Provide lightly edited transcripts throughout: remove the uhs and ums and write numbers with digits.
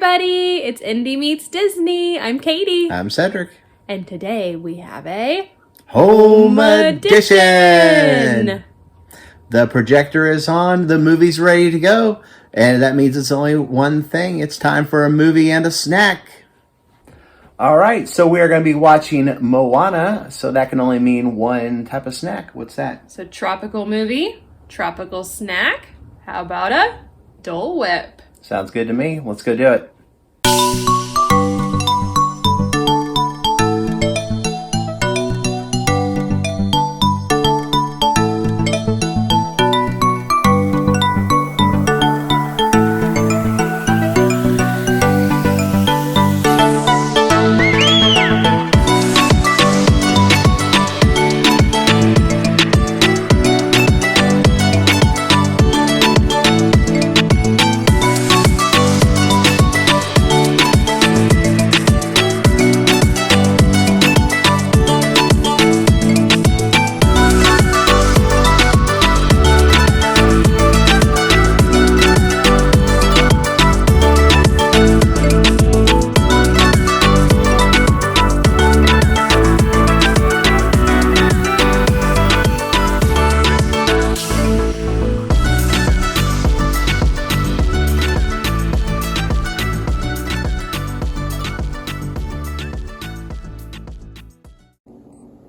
everybody! It's Indy Meets Disney. I'm Katie. I'm Cedric. And today we have a Home Edition! The projector is on, the movie's ready to go, and that means it's only one thing. It's time for a movie and a snack. All right, so we are going to be watching Moana, so that can only mean one type of snack. What's that? So tropical movie, tropical snack. How about a Dole Whip? Sounds good to me. Let's go do it.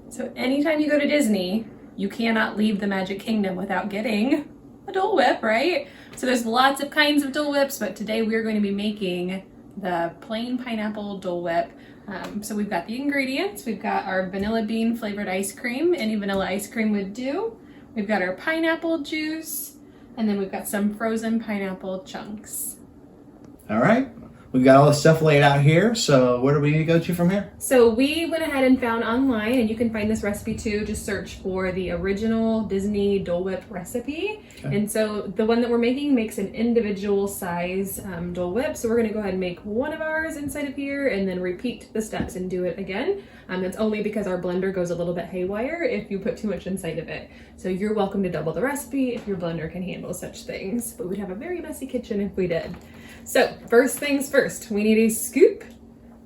So anytime you go to Disney, you cannot leave the Magic Kingdom without getting a Dole Whip, right? So there's lots of kinds of Dole Whips, but today we're going to be making the plain pineapple Dole Whip. So we've got the ingredients. We've got our vanilla bean flavored ice cream. Any vanilla ice cream would do. We've got our pineapple juice, and then we've got some frozen pineapple chunks. All right. We've got all the stuff laid out here, so where do we need to go to from here? So we went ahead and found online, and you can find this recipe too. Just search for the original Disney Dole Whip recipe. Okay. And so the one that we're making makes an individual size Dole Whip. So we're gonna go ahead and make one of ours inside of here and then repeat the steps and do it again. That's only because our blender goes a little bit haywire if you put too much inside of it. So you're welcome to double the recipe if your blender can handle such things, but we'd have a very messy kitchen if we did. So first things first, we need a scoop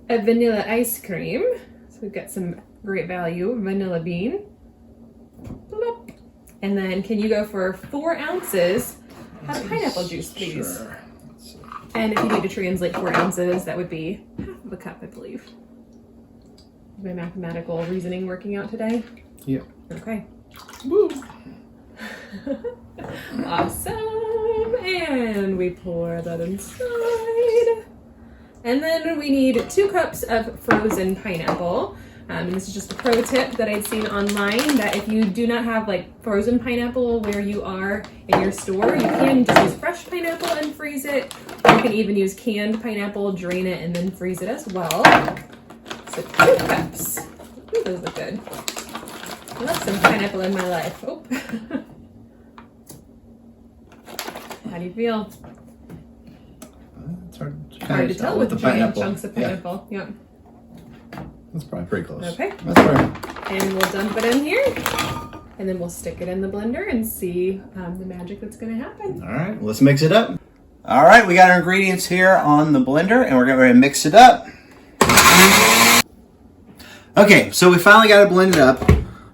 of vanilla ice cream. So we've got some great value vanilla bean. Bloop. And then can you go for 4 ounces of pineapple juice, please? Sure. And if you need to translate 4 ounces, that would be half of a cup, I believe. Is my mathematical reasoning working out today? Yep. Okay. Woo. Awesome. And we pour that inside. And then we need 2 cups of frozen pineapple. And this is just a pro tip that I'd seen online, that if you do not have like frozen pineapple where you are in your store, you can just use fresh pineapple and freeze it. Or you can even use canned pineapple, drain it, and then freeze it as well. So 2 cups. Ooh, those look good. I love some pineapple in my life. Oh. How do you feel? It's hard to tell with the giant chunks of pineapple. Yeah. Yep. That's probably pretty close. Okay. That's right. And we'll dump it in here. And then we'll stick it in the blender and see the magic that's going to happen. All right, let's mix it up. All right, we got our ingredients here on the blender, and we're going to mix it up. Okay, so we finally got it blended up.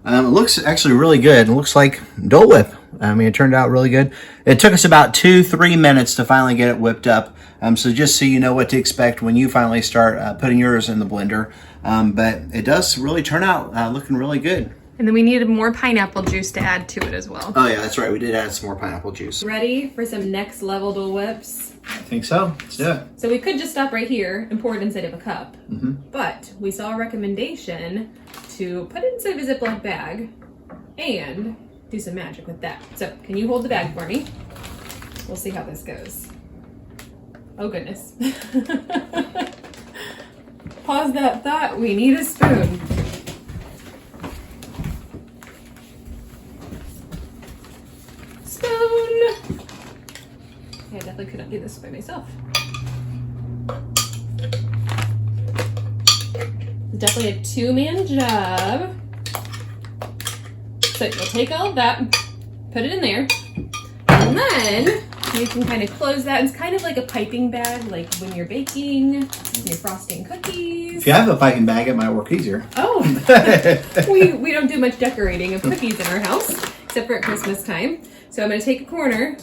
It looks actually really good. It looks like Dole Whip. I mean, it turned out really good. It took us about 2-3 minutes to finally get it whipped up. So just so you know what to expect when you finally start putting yours in the blender. But it does really turn out looking really good. And then we needed more pineapple juice to add to it as well. Oh yeah, that's right. We did add some more pineapple juice. Ready for some next level Dole Whips? I think so. Let's do it. So we could just stop right here and pour it inside of a cup. Mm-hmm. But we saw a recommendation to put it inside of a Ziploc bag and do some magic with that. So can you hold the bag for me? We'll see how this goes. Oh goodness. Pause that thought. We need a spoon. Spoon. I definitely couldn't do this by myself. Definitely a 2-man job. So you'll take all of that, put it in there, and then You can kind of close that. It's kind of like a piping bag, like when you're baking, you're frosting cookies. If you have a piping bag, it might work easier. Oh, we don't do much decorating of cookies in our house, except for at Christmas time. So I'm going to take a corner,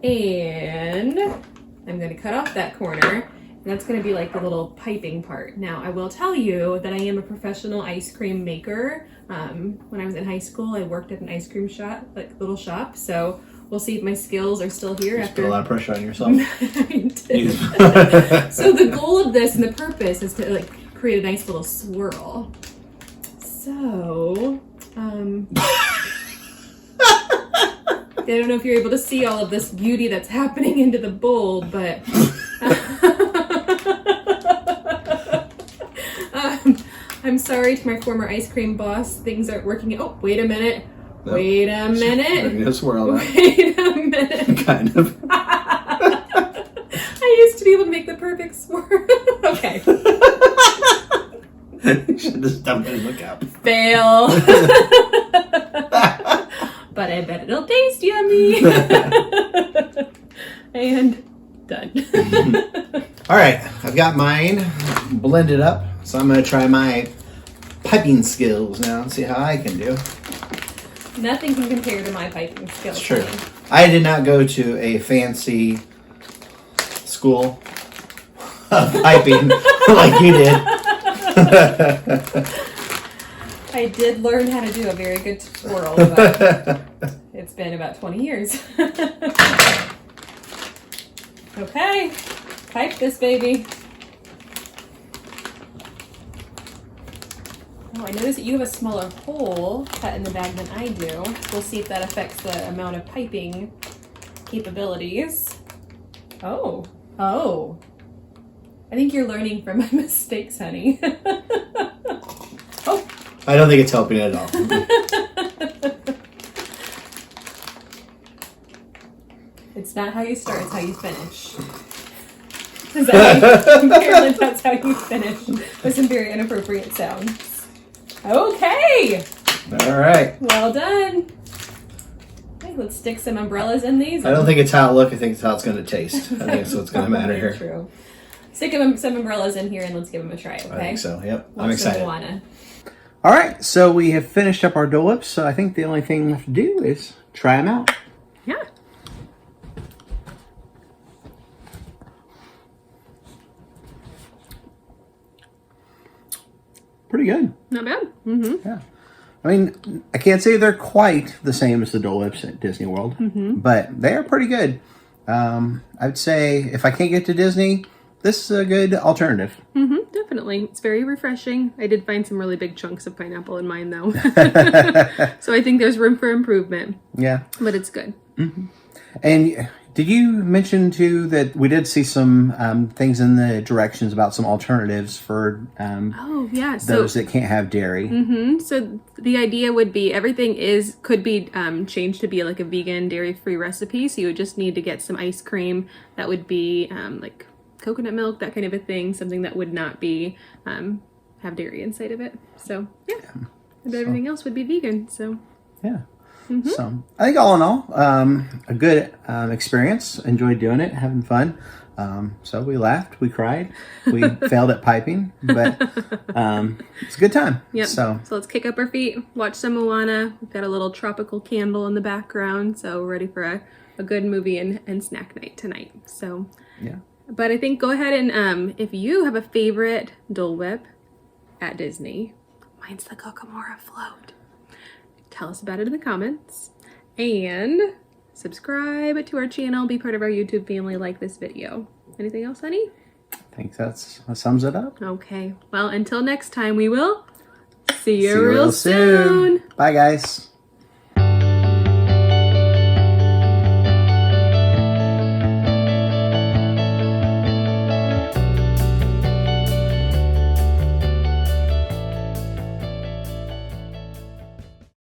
and I'm going to cut off that corner. And that's going to be like the little piping part. Now, I will tell you that I am a professional ice cream maker. When I was in high school, I worked at an ice cream shop, like little shop. So we'll see if my skills are still here. Just put a lot of pressure on yourself. I did. So the goal of this and the purpose is to like create a nice little swirl. So, I don't know if you're able to see all of this beauty that's happening into the bowl, but I'm sorry to my former ice cream boss. Things aren't working. Oh, wait a minute. Nope. Wait a minute. Just swirl that. Wait a minute. Kind of. I used to be able to make the perfect swirl. Okay. You should have dumped it in the cup. Fail. But I bet it'll taste yummy. And done. All right, I've got mine blended up, so I'm going to try my piping skills now and see how I can do. Nothing can compare to my piping skills. It's true. I did not go to a fancy school of piping like you did. I did learn how to do a very good swirl, but it's been about 20 years. Okay, pipe this baby. Oh, I noticed that you have a smaller hole cut in the bag than I do. We'll see if that affects the amount of piping capabilities. Oh. I think you're learning from my mistakes, honey. Oh. I don't think it's helping at all. It's not how you start, it's how you finish. Apparently that's how you finish with some very inappropriate sounds. Okay! All right. Well done. Okay, let's stick some umbrellas in these. I don't think it's how it looks, I think it's how it's going to taste. I think that's what's going to matter here. True. Stick some umbrellas in here and let's give them a try, okay? I think so, yep. I'm Watch excited. some Moana. All right, so we have finished up our Dole Whips, so I think the only thing left to do is try them out. Yeah. Pretty good. Not bad. Mm-hmm. Yeah. I mean, I can't say they're quite the same as the Dole Whips at Disney World, but they are pretty good. I'd say if I can't get to Disney, this is a good alternative. Mm-hmm, definitely. It's very refreshing. I did find some really big chunks of pineapple in mine, though. So I think there's room for improvement. Yeah. But it's good. Mm-hmm. And did you mention, too, that we did see some things in the directions about some alternatives for those that can't have dairy? Mm-hmm. So the idea would be everything could be changed to be like a vegan, dairy-free recipe. So you would just need to get some ice cream that would be like coconut milk, that kind of a thing, something that would not be have dairy inside of it. So yeah. And everything else would be vegan. So yeah. Mm-hmm. So I think all in all, a good experience. Enjoyed doing it, having fun. So we laughed, we cried, we failed at piping, but it's a good time. Yep. So let's kick up our feet, watch some Moana. We've got a little tropical candle in the background, so we're ready for a good movie and snack night tonight. So yeah. But I think go ahead and if you have a favorite Dole Whip at Disney, mine's the Cockamora float. Tell us about it in the comments and subscribe to our channel, be part of our YouTube family, like this video. Anything else, honey? I think that sums it up. Okay. Well, until next time, we will see you real soon. Bye, guys.